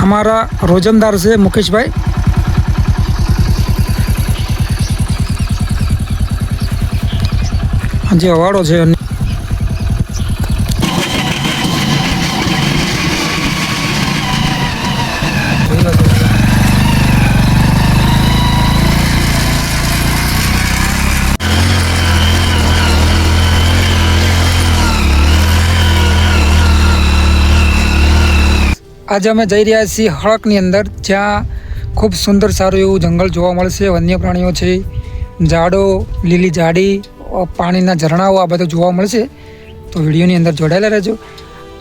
हमारा रोजमदार से मुकेश भाई। हाँ जी अवाड़ो है। आज अमे जई रह्या छीए हड़कनी अंदर, ज्यां खूब सुंदर सारूं एवुं जंगल जोवा मळशे। वन्य प्राणीओ छे, झाड़ो, लीली झाड़ी, पाणीना झरणाओ आ बधुं जोवा मळशे। तो विडियोनी अंदर जोडाયેલા રહેજો।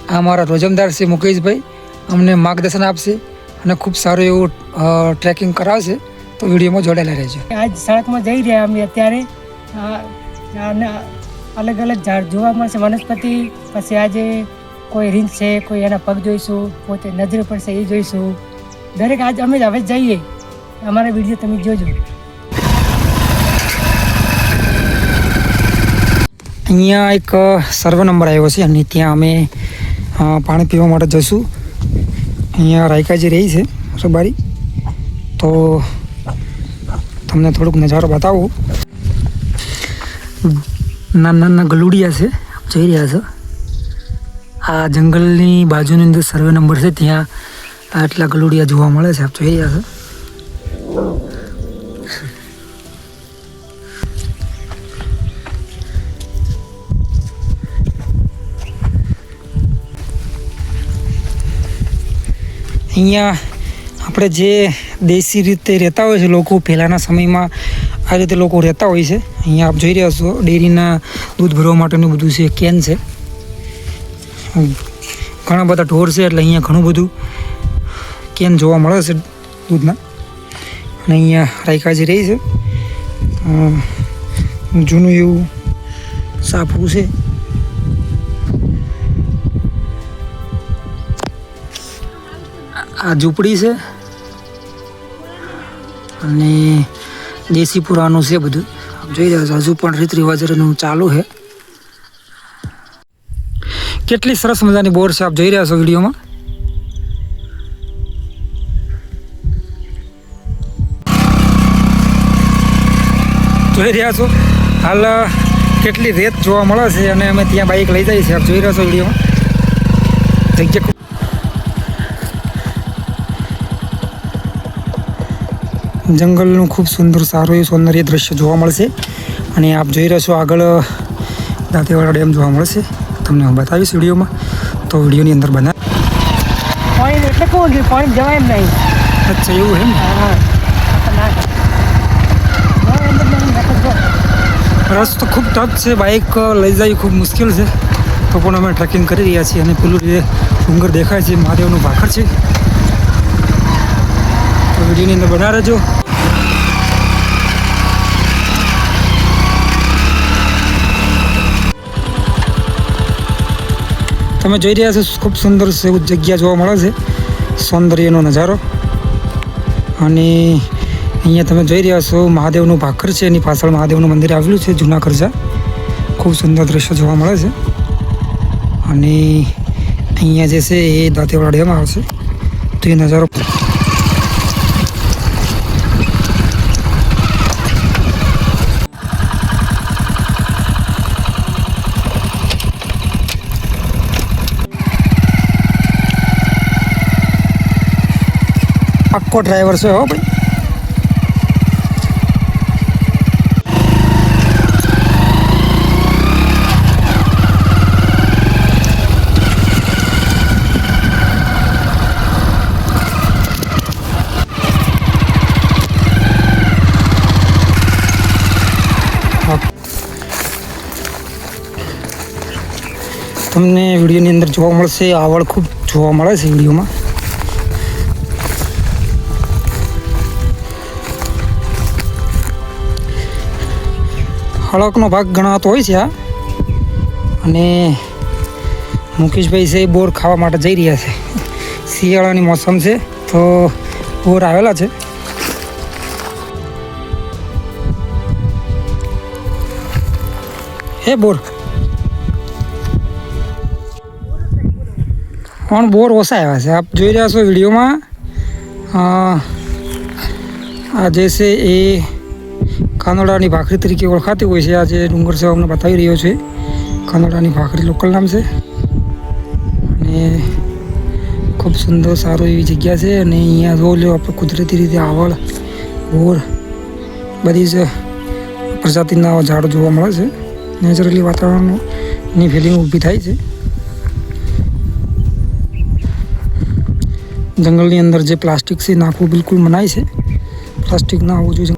आ मारा रोजमदार छे मुकेशभाई, अमने मार्गदर्शन आपशे अने खूब सारूं एवुं ट्रेकिंग करावशे। तो विडियोमां जोडाયેલા રહેજો। आज सड़कमां जई रह्या अमे अत्यारे अलग अलग झाड़ जोवा मळशे, वनस्पति। पछी आज कोई રીંછ છે, કોઈ એના પગ જોઈશું, પોતે નજરે પડશે એ જોઈશું। દરેક આજ અમે હવે જઈએ, અમારા વિડીયો તમે જોજો। અહીંયા એક સર્વે નંબર આવ્યો છે અને ત્યાં અમે પાણી પીવા માટે જશું। અહીંયા રાયકાજી રહી છે રબારી, તો તમને થોડુંક નજારો બતાવું। નાના નાના ગલુડિયા છે, જોઈ રહ્યા છો। आ जंगलनी बाजुनी अंदर सर्वे नंबर से त्या आटला गलुडिया जोवा मळे छे। आप जोई रह्या छो। अहींया आपणे जे देशी रीते रहता होय छे लोको, पहेलाना समयमां आ रीते लोको रहता होय छे। अहींया आप जोई रह्या छो डेरीना दूध भरवा माटेनुं बधुं छे, केन छे। घणा बधा ढोर है एटले अहींया घणुं बधुं केन जोवा मळे छे दूधना। अने अहींया रायकाजी रही छे, जूनुं एवुं साफुं छे। आ झूंपड़ी छे अने देशी पुराणुं छे बधुं। जोई रह्या छो हजू पण रीत रिवाजनुं चालू है। કેટલી સરસ મજાની બોર છે, આપ જોઈ રહ્યા છો વિડીયોમાં। જોઈ રહ્યા છો હાલ કેટલી રેત જોવા મળે છે અને અમે ત્યાં બાઇક લઈ જઈએ છીએ। આપ જોઈ રહ્યા છો વિડીયોમાં જગ્યા જંગલનું ખૂબ સુંદર સારું એવું સૌંદર્ય દ્રશ્ય જોવા મળશે। અને આપ જોઈ રહ્યા છો આગળ દાંતીવાડા ડેમ જોવા મળશે। તમને હું બતાવીશ વિડીયોમાં, તો વિડીયોની અંદર બના પાણી એટલે કોણ કે પાણી જવાય એમ નહીં। અચ્છા એવું એમ? હા, રસ્તો ખૂબ ટફ છે, બાઇક લઈ જવી ખૂબ મુશ્કેલ છે। તો પણ અમે ટ્રેકિંગ કરી રહ્યા છીએ અને પેલું જે ડુંગર દેખાય છે મહાદેવનું ભાખર છે। તો વિડીયોની અંદર બના રહેજો। તમે જોઈ રહ્યા છો ખૂબ સુંદર જગ્યા જોવા મળે છે, સૌંદર્યનો નજારો। અને અહીંયા તમે જોઈ રહ્યા છો મહાદેવનું ભાખર છે, એની પાછળ મહાદેવનું મંદિર આવેલું છે જૂના કરજા। ખૂબ સુંદર દ્રશ્ય જોવા મળે છે। અને અહીંયા જે છે એ દાંતીવાડા ડેમ આવશે, તો એ નજારો पक्को ड्राइवर से हो भाई। તમને વિડીયોની અંદર જોવા મળશે આવડ ખૂબ જોવા મળે છે વિડીયોમાં। હળકનો ભાગ ગણાતો હોય છે આ। અને મુકેશભાઈ છે બોર ખાવા માટે જઈ રહ્યા છે। શિયાળાની મોસમ છે તો બોર આવેલા છે। હે બોર પણ બોર ઓછા આવ્યા છે। આપ જોઈ રહ્યા છો વિડીયોમાં આ જે છે એ કાનોડાની ભાખરી તરીકે ઓળખાતી હોય છે. આ જે ડુંગર છે અમને બતાવી રહ્યો છે કાનોડાની ભાખરી લોકલ નામ છે. અને ખૂબ સુંદર સારું એવી જગ્યા છે. અને અહીંયા જો લો આપણે કુદરતી રીતે આવળ બોર બધી જ પ્રજાતિના ઝાડો જોવા મળે છે. નેચરલી વાતાવરણની ફિલિંગ ઊભી થાય છે. જંગલની અંદર જે પ્લાસ્ટિક છે નાખવું બિલકુલ મનાય છે. પ્લાસ્ટિક ના હોવું જોઈએ.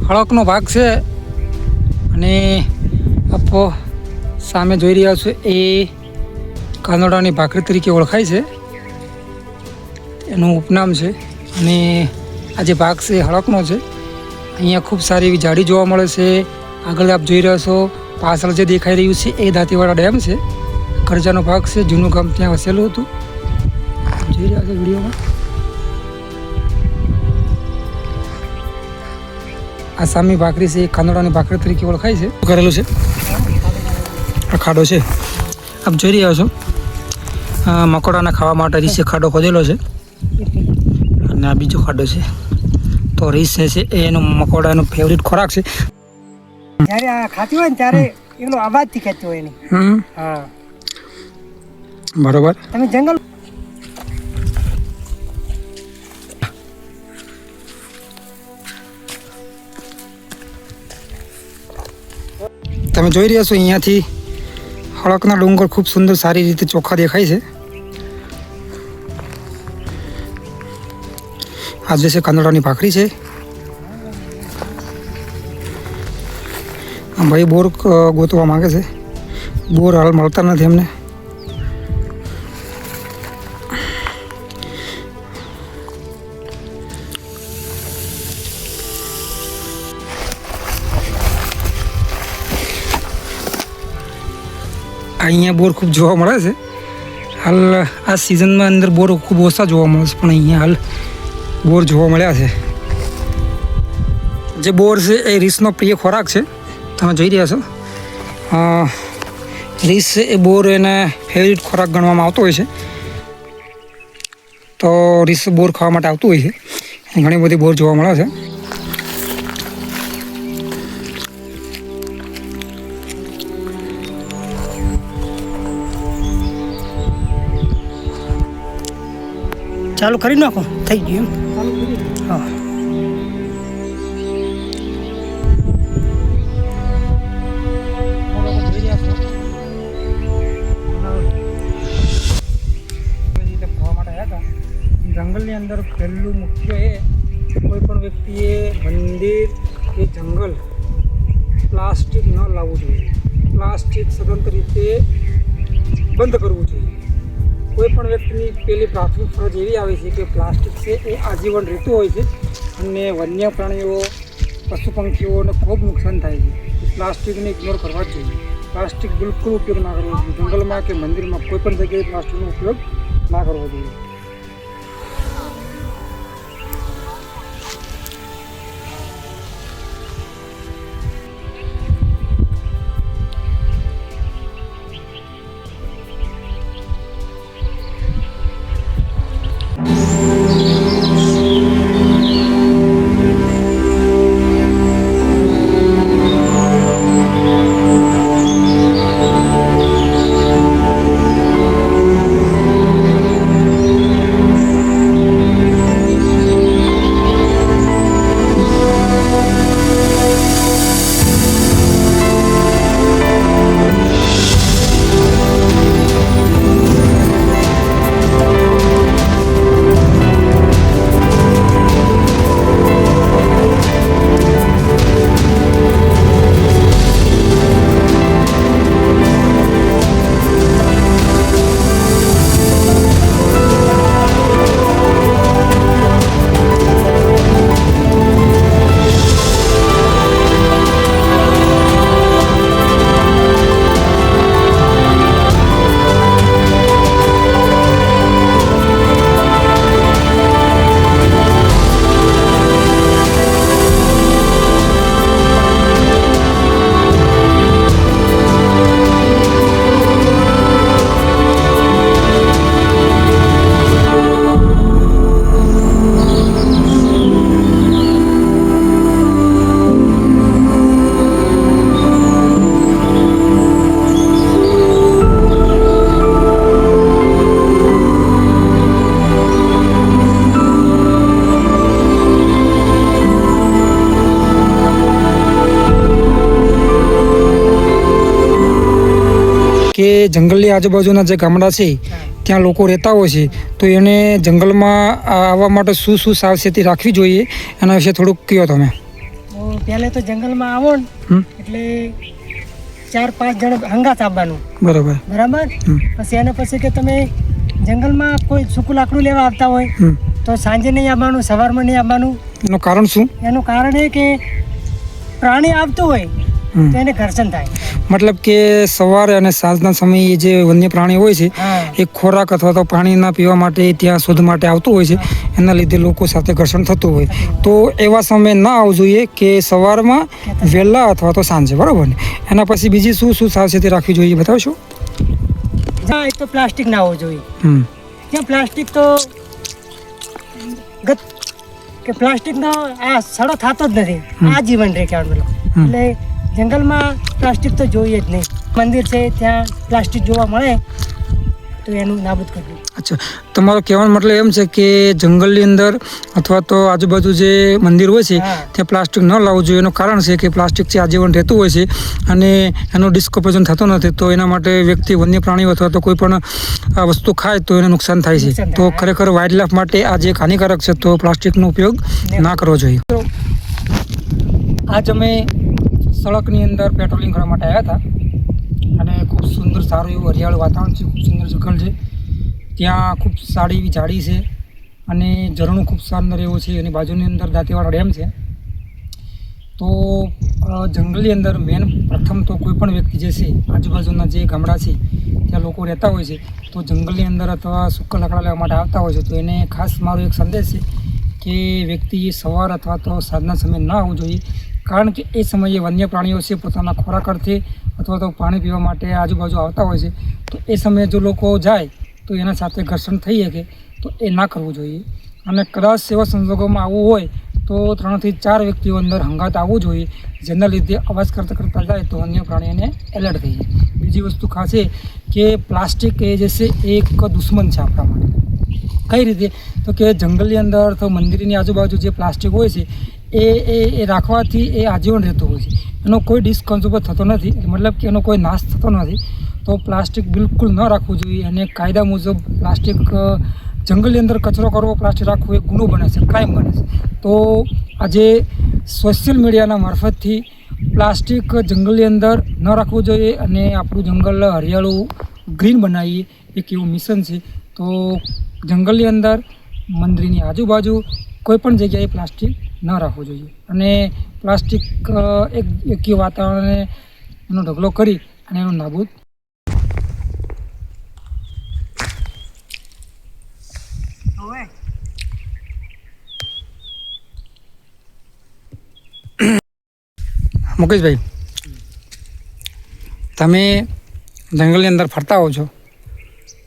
હળકનો ભાગ છે અને આપ સામે જોઈ રહ્યા છો એ કાનોડાની ભાખરી તરીકે ઓળખાય છે. એનું ઉપનામ છે. અને આ જે ભાગ છે હળકનો છે. અહીંયા ખૂબ સારી એવી ઝાડી જોવા મળે છે. આગળ આપ જોઈ રહ્યા છો પાછળ જે દેખાઈ રહ્યું છે એ દાંતીવાડા ડેમ છે. કરજાનો ભાગ છે. જૂનું ગામ ત્યાં વસેલું હતું. જોઈ રહ્યા છો વિડીયોમાં. આ સામી ભાખરી છે એ કાનોડાની ભાખરી તરીકે ઓળખાય છે. કરેલું છે આ ખાડો છે આપ જોઈ રહ્યા છો. મકોડાના ખાવા માટે રીસે ખાડો ખોદેલો છે. અને આ બીજો ખાડો છે. તો રીસ છે એ એનો મકોડાનો ફેવરિટ ખોરાક છે. જ્યારે આ ખાતી હોય ને ત્યારે એનો અવાજથી ખાતી હોય એની. હા બરોબર. તમે જંગલ તમે જોઈ રહ્યા છો અહીંયાથી હળકના ડુંગર ખૂબ સુંદર સારી રીતે ચોખ્ખા દેખાય છે. આ જે છે કાનોડાની ભાખરી છે. ભાઈ બોર ગોતવા માંગે છે. બોર હાલ મળતા નથી એમને. અહીંયા બોર ખૂબ જોવા મળે છે. હાલ આ સિઝનમાં અંદર બોર ખૂબ ઓછા જોવા મળે છે. પણ અહીંયા હાલ બોર જોવા મળ્યા છે. જે બોર છે એ રીસનો પ્રિય ખોરાક છે. તમે જોઈ રહ્યા છો રીસ એ બોર એને ફેવરિટ ખોરાક ગણવામાં આવતો હોય છે. તો રીસ બોર ખાવા માટે આવતું હોય છે. ઘણી બધી બોર જોવા મળે છે. ચાલુ કરી નાખો થઈ ગયું એમ. હા જંગલની અંદર પહેલું મુખ્ય એ કોઈ પણ વ્યક્તિએ મંદિર કે જંગલ પ્લાસ્ટિક ન લાવવું જોઈએ. પ્લાસ્ટિક સદંતર રીતે બંધ કરવું જોઈએ. કોઈ પણ વ્યક્તિની પેલી પ્રાથમિક ફરજ એવી આવે છે કે પ્લાસ્ટિક છે એ આજીવન રહેતું હોય છે અને વન્ય પ્રાણીઓ પશુ પંખીઓને ખૂબ નુકસાન થાય છે. પ્લાસ્ટિકને ઇગ્નોર કરવા જ જોઈએ. પ્લાસ્ટિક બિલકુલ ઉપયોગ ના કરવો જોઈએ. જંગલમાં કે મંદિરમાં કોઈ પણ જગ્યાએ પ્લાસ્ટિકનો ઉપયોગ ના કરવો જોઈએ. કે જંગલની આજુબાજુના જે ગામડા છે ત્યાં લોકો રહેતા હોય છે તો એને જંગલમાં આવવા માટે શું શું સાવચેતી રાખવી જોઈએ એના વિશે થોડુંક કહો તમે. પહેલે તો જંગલમાં આવો ને એટલે 4-5 જણ હંગાત આવવાનું. બરાબર. પછી એના પછી કે તમે જંગલમાં કોઈ સૂકું લાકડું લેવા આવતા હોય તો સાંજે નહીં આવવાનું, સવારમાં નહીં આવવાનું. એનું કારણ શું? એનું કારણ એ કે પ્રાણી આવતું હોય તો એને ઘર્ષણ થાય. મતલબ કે સવારે અને સાંજના સમયે જે વન્ય પ્રાણી હોય છે એ ખોરાક અથવા તો પાણીના પીવા માટે ત્યાં શોધ માટે આવતું હોય છે, એના લીધે લોકો સાથે ઘર્ષણ થતું હોય. તો એવા સમયે ના આવવું જોઈએ કે સવારમાં વહેલા અથવા તો સાંજે. બરાબર ને? એના પછી બીજી શું શું સાવચેતી રાખવી જોઈએ બતાવશો? હા, એક તો પ્લાસ્ટિક ના હોવું જોઈએ. ત્યાં પ્લાસ્ટિક તો કે પ્લાસ્ટિકનો આ સડો થતો જ નથી, આ જીવન રે કહેવાનું. એટલે જંગલમાં પ્લાસ્ટિક તો જોઈએ જ નહીં. મંદિર છે ત્યાં પ્લાસ્ટિક જોવા મળે તો એનું નાબૂદ કરવું. અચ્છા, તમારો કહેવાનો મતલબ એમ છે કે જંગલની અંદર અથવા તો આજુબાજુ જે મંદિર હોય છે ત્યાં પ્લાસ્ટિક ન લાવવું જોઈએ. એનું કારણ છે કે પ્લાસ્ટિક છે આજીવન રહેતું હોય છે અને એનું ડિસ્કમ્પોઝન થતું નથી, તો એના માટે વ્યક્તિ વન્ય પ્રાણીઓ અથવા તો કોઈ પણ વસ્તુ ખાય તો એને નુકસાન થાય છે. તો ખરેખર વાઇલ્ડ લાઈફ માટે આ જે હાનિકારક છે તો પ્લાસ્ટિકનો ઉપયોગ ના કરવો જોઈએ. આજ અમે સડકની અંદર પેટ્રોલિંગ કરવા માટે આવ્યા હતા અને ખૂબ સુંદર સારું એવું હરિયાળું વાતાવરણ છે, ખૂબ સુંદર જંગલ છે. ત્યાં ખૂબ સારી એવી ઝાડી છે અને ઝરણું ખૂબ સુંદર એવું છે અને બાજુની અંદર દાંતીવાડા ડેમ છે. તો જંગલની અંદર મેન પ્રથમ તો કોઈ પણ વ્યક્તિ જે છે આજુબાજુના જે ગામડા છે ત્યાં લોકો રહેતા હોય છે તો જંગલની અંદર અથવા સૂકા લાકડા લેવા માટે આવતા હોય છે તો એને ખાસ મારો એક સંદેશ છે કે વ્યક્તિએ સવાર અથવા તો સાંજના સમયે ન આવવું જોઈએ. કારણ કે એ સમયે વન્ય પ્રાણીઓ છે પોતાના ખોરાક અર્થે અથવા તો પાણી પીવા માટે આજુબાજુ આવતા હોય છે. તો એ સમયે જો લોકો જાય તો એના સાથે ઘર્ષણ થઈ શકે તો એ ના કરવું જોઈએ. અને કદાચ એવા સંજોગોમાં આવવું હોય તો 3 થી 4 વ્યક્તિઓ અંદર હંગાત આવવું જોઈએ, જેના લીધે અવાજ કરતા જાય તો વન્ય પ્રાણીઓને એલર્ટ થઈ જાય. બીજી વસ્તુ ખાસ એ કે પ્લાસ્ટિક એ જે છે એ એક દુશ્મન છે આપણા માટે. કઈ રીતે? તો કે જંગલની અંદર તો મંદિરની આજુબાજુ જે પ્લાસ્ટિક હોય છે એ રાખવાથી એ આજીવન રહેતું હોય છે, એનો કોઈ ડિસ્કન્ઝ્યુમર થતો નથી, મતલબ કે એનો કોઈ નાશ થતો નથી. તો પ્લાસ્ટિક બિલકુલ ન રાખવું જોઈએ અને કાયદા મુજબ પ્લાસ્ટિક જંગલની અંદર કચરો કરવો, પ્લાસ્ટિક રાખવું એ ગુનો બને છે, ક્રાઇમ બને છે. તો આજે સોશિયલ મીડિયાના મારફતથી પ્લાસ્ટિક જંગલની અંદર ન રાખવું જોઈએ અને આપણું જંગલ હરિયાળું ગ્રીન બનાવીએ એક એવું મિશન છે. તો જંગલની અંદર મંદિરની આજુબાજુ કોઈ પણ જગ્યાએ પ્લાસ્ટિક ન રાખવું જોઈએ અને પ્લાસ્ટિક એક વાતાવરણને એનો ઢગલો કરી અને એનું નાબૂદ. મુકેશભાઈ, તમે જંગલની અંદર ફરતા હો છો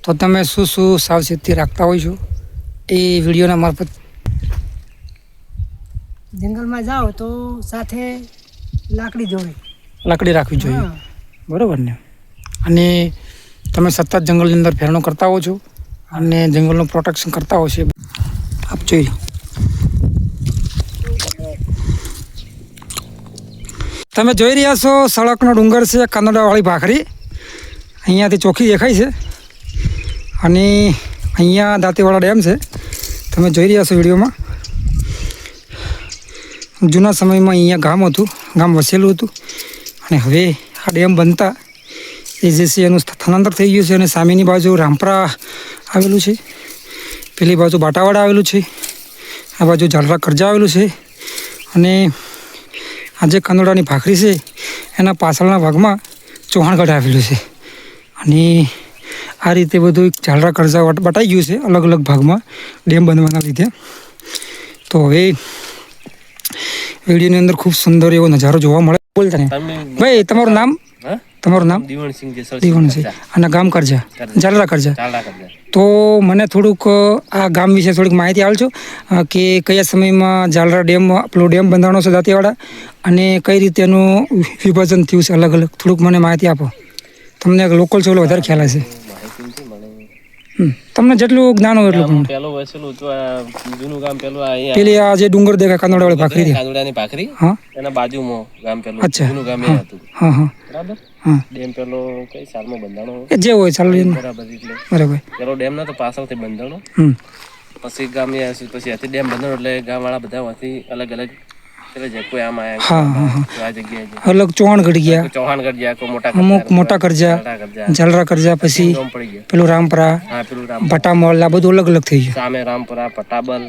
તો તમે શું શું સાવચેતી રાખતા હોય છો એ વિડીયોના મારફત? જંગલમાં જાઓ તો સાથે લાકડી રાખવી જોઈએ. બરાબર ને? અને તમે સતત જંગલની અંદર ફેરણો કરતા હો છો અને જંગલનું પ્રોટેક્શન કરતા હો છો. આપ જોઈ તમે જોઈ રહ્યા છો સડકનો ડુંગર છે, કાંદડાવાળી ભાખરી અહીંયાથી ચોખ્ખી દેખાય છે અને અહીંયા દાંતીવાડા ડેમ છે. તમે જોઈ રહ્યા છો વિડીયોમાં. જૂના સમયમાં અહીંયા ગામ વસેલું હતું અને હવે આ ડેમ બનતા એ જે છે એનું સ્થળાંતર થઈ ગયું છે અને સામેની બાજુ રામપરા આવેલું છે, પેલી બાજુ બાટાવાડા આવેલું છે, આ બાજુ ઝાલરા કરજા આવેલું છે અને આ જે કાંદોડાની ભાખરી છે એના પાછળના ભાગમાં ચૌહાણગઢ આવેલું છે. અને આ રીતે બધું ઝાલરા કરજા બટાઈ ગયું છે અલગ અલગ ભાગમાં ડેમ બનવાના લીધે. તો હવે વિડીયોની અંદર ખૂબ સુંદર એવો નજારો જોવા મળે. બોલતા ને ભાઈ, તમારું નામ? દીવણસિંહ. અને ગામ કરજા, ઝાલરા કરજા. તો મને થોડુંક આ ગામ વિશે થોડીક માહિતી આપજો કે કયા સમયમાં ઝાલરા ડેમ પેલો ડેમ બંધાણો છે દાંતીવાડા અને કઈ રીતે એનું વિભાજન થયું છે અલગ અલગ. થોડુંક મને માહિતી આપો. તમને લોકલ છો એટલે વધારે ખ્યાલ હશે. તમને જેટલું જ્ઞાન હોય એટલું પણ. પેલું વસેલું તો જૂનું ગામ પેલું અહીંયા પેલી આ જે ડુંગર દેખાય કાંદોડાવાળી ભાખરી દે. કાંદોડાની ભાખરી હા એના બાજુમાં ગામ પેલું અચ્છા. જૂનું ગામ એ હતું હા હા બરાબર. હા ડેમ પેલો કઈ સાલમાં બંધાણો એ જે હોય ચાલો એમ. બરાબર. એટલે બરાબર. પેલો ડેમ નતો પાછળથી બંધાણો પછી ગામ એ પછી હતી ડેમ બંધાણો એટલે ગામ વાળા બધા ત્યાંથી અલગ અલગ પેલા જે કોઈ આમ આયા હા હા હા આ જગ્યાએ અલગ ચૌહાણગઢ ગયા, કોઈ ચૌહાણગઢ ગયા કોઈ મોટા અમુક મોટા કરજા, જલરા કરજા, પછી ગામ પડી ગયા. પેલું રામપરા, હા પેલું રામ ભટામળ, આ બધું અલગ અલગ થઈ ગયું. સામે રામપુરા પટાબલ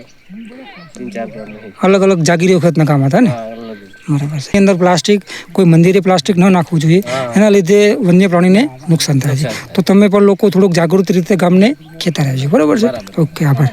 3-4 ગામ છે. અલગ અલગ જાગીરી વખતના કામ હતા ને. હા અલગ બરાબર છે. એની અંદર પ્લાસ્ટિક કોઈ મંદિરે પ્લાસ્ટિક ન નાખવું જોઈએ, એના લીધે વન્ય પ્રાણીને નુકસાન થાય છે. તો તમે પણ લોકો થોડુંક જાગૃત રીતે ગામને કહેતા રહેજો. બરાબર છે. ઓકે, આભાર.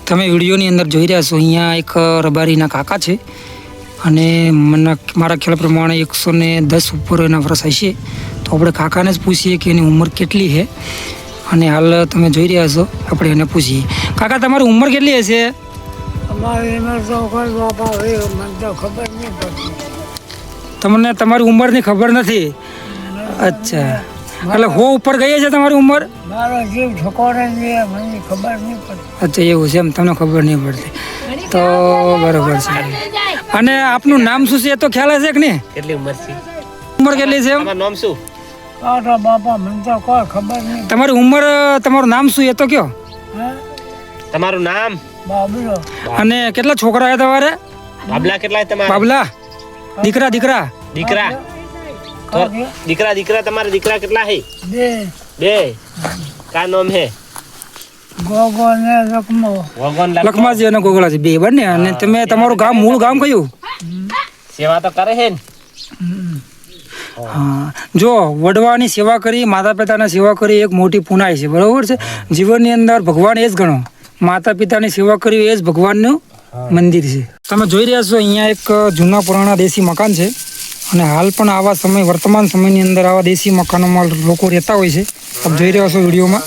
તમે વિડીયોની અંદર જોઈ રહ્યા છો, અહીંયા એક રબારીના કાકા છે અને મારા ખ્યાલ પ્રમાણે 110 ઉપર એના વર્ષ હશે. તો આપણે કાકાને જ પૂછીએ કે એની ઉંમર કેટલી છે. અને હાલ તમે જોઈ રહ્યા છો, આપણે એને પૂછીએ. કાકા, તમારી ઉંમર કેટલી હશે? તમને તમારી ઉંમરની ખબર નથી? અચ્છા, એટલે હો ઉપર ગઈ છે તમારી ઉંમર? મારો જીવ ઠકોરે મને ખબર નહીં પડતી. અચ્છા, એવું છે એમ, તમને ખબર નહીં પડતી. તો બરોબર છે. અને આપનું નામ શું છે એ તો ખ્યાલ હશે કે નહીં? કેટલી ઉંમર છે? ઉંમર કેટલી છે એમ? તમારું નામ શું? બાપા મને તો કોઈ ખબર નહીં. તમારી ઉંમર, તમારું નામ શું એ તો કયો? તમારું નામ? બાબલો. અને કેટલા છોકરા છે તમારે? બાબલા કેટલા તમારા? બાબલા, દીકરા દીકરા દીકરા દીકરા તમારા દીકરા કેટલા છે? બે. કા નામ હે? ગોગો ને લખમો. ભગવાન લખમાજી અને ગોગલાજી બે બંને. અને તમે તમારું ગામ, મૂળ ગામ કયું? સેવા તો કરે છે ને? હા, જો વડવાની સેવા કરી, માતા પિતાની સેવા કરી એક મોટી પુનાઈ છે. બરોબર છે. જીવનની અંદર ભગવાન એ જ ગણો. માતા પિતાની સેવા કરી એ જ ભગવાનનું મંદિર છે. તમે જોઈ રહ્યા છો, અહીંયા એક જૂના પુરાણા દેશી મકાન છે. અને હાલ પણ આવા સમય, વર્તમાન સમયની અંદર આવા દેશી મકાનોમાં લોકો રહેતા હોય છે. આપ જોઈ રહ્યા છો વિડીયોમાં.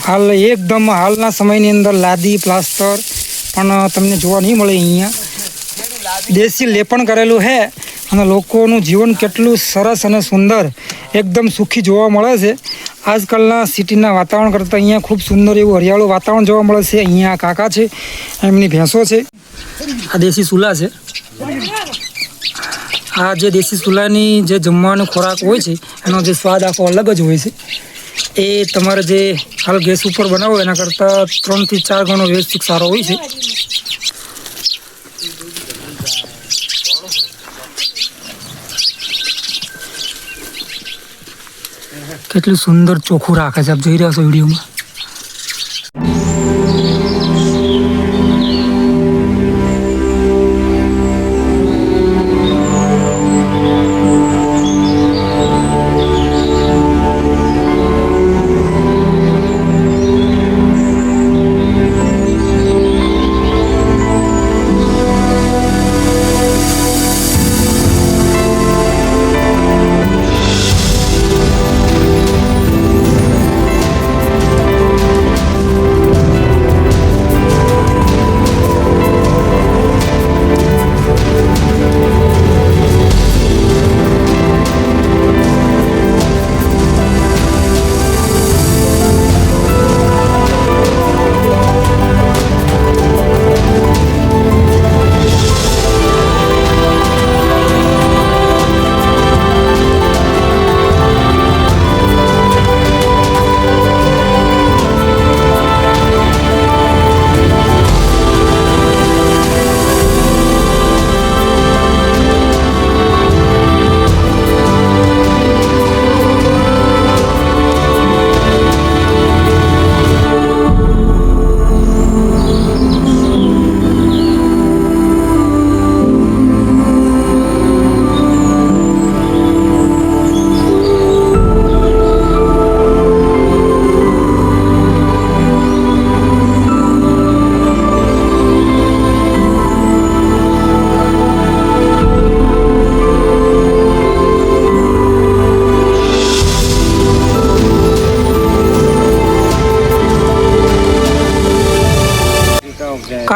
હાલ એકદમ હાલના સમયની અંદર લાદી, પ્લાસ્ટર પણ તમને જોવા નહીં મળે. અહીંયા દેશી લેપણ કરેલું છે અને લોકોનું જીવન કેટલું સરસ અને સુંદર, એકદમ સુખી જોવા મળે છે. આજકાલના સિટીના વાતાવરણ કરતાં અહીંયા ખૂબ સુંદર એવું હરિયાળું વાતાવરણ જોવા મળે છે. અહીંયા કાકા છે, એમની ભેંસો છે. આ દેશી ચૂલા છે. આ જે દેશી ચૂલાની જે જમવાનો ખોરાક હોય છે એનો જે સ્વાદ આખો અલગ જ હોય છે. એ તમારે જે હાલ ગેસ ઉપર બનાવો એના કરતાં 3 થી 4 ગણો વ્યવસ્થિત સારો હોય છે. કેટલું સુંદર ચોખ્ખું રાખે છે, આપ જોઈ રહ્યા છો વિડીયોમાં.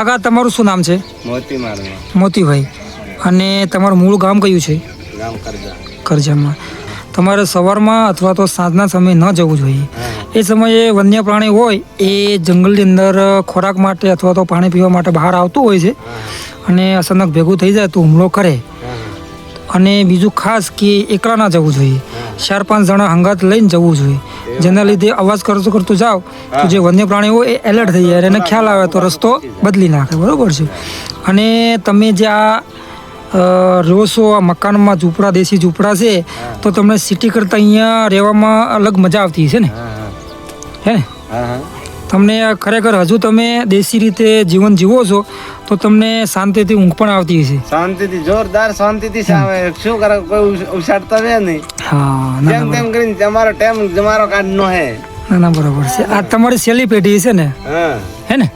કાકા તમારું શું નામ છે? મોતી મારવા મોતીભાઈ. અને તમારું મૂળ ગામ કયું છે? ગામ કરજા. કરજામાં. તમારે સવારમાં અથવા તો સાંજના સમયે ન જવું જોઈએ. એ સમયે વન્ય પ્રાણી હોય એ જંગલની અંદર ખોરાક માટે અથવા તો પાણી પીવા માટે બહાર આવતું હોય છે અને અચાનક ભેગું થઈ જાય તો હુમલો કરે. અને બીજું ખાસ કે એકલા ના જવું જોઈએ, 4-5 જણા હંગાત લઈને જવું જોઈએ. જેના લીધે અવાજ કરતું કરતું જાઓ તો જે વન્ય પ્રાણી હોય એ એલર્ટ થઈ જાય, એને ખ્યાલ આવે તો રસ્તો બદલી નાખે. બરાબર છે. અને તમે જે આ રહો છો આ મકાનમાં, ઝૂંપડા, દેશી ઝૂંપડા છે, તો તમને સિટી કરતાં અહીંયા રહેવામાં અલગ મજા આવતી છે ને? હે ને? તમને ખરેખર હજુ તમે દેશી રીતે જીવન જીવો છો તો તમને શાંતિથી ઊંઘ પણ આવતી હશે. શાંતિથી, જોરદાર શાંતિથી સાવે. શું કરે, કોઈ ઉછાળતા રહે નહીં. હા, ના જેમ તેમ કરીને તમારો ટાઈમ તમારો કાઢનો હે. ના બરાબર છે. આ તમારી છેલ્લી પેઢી છે ને? હા, હે ને?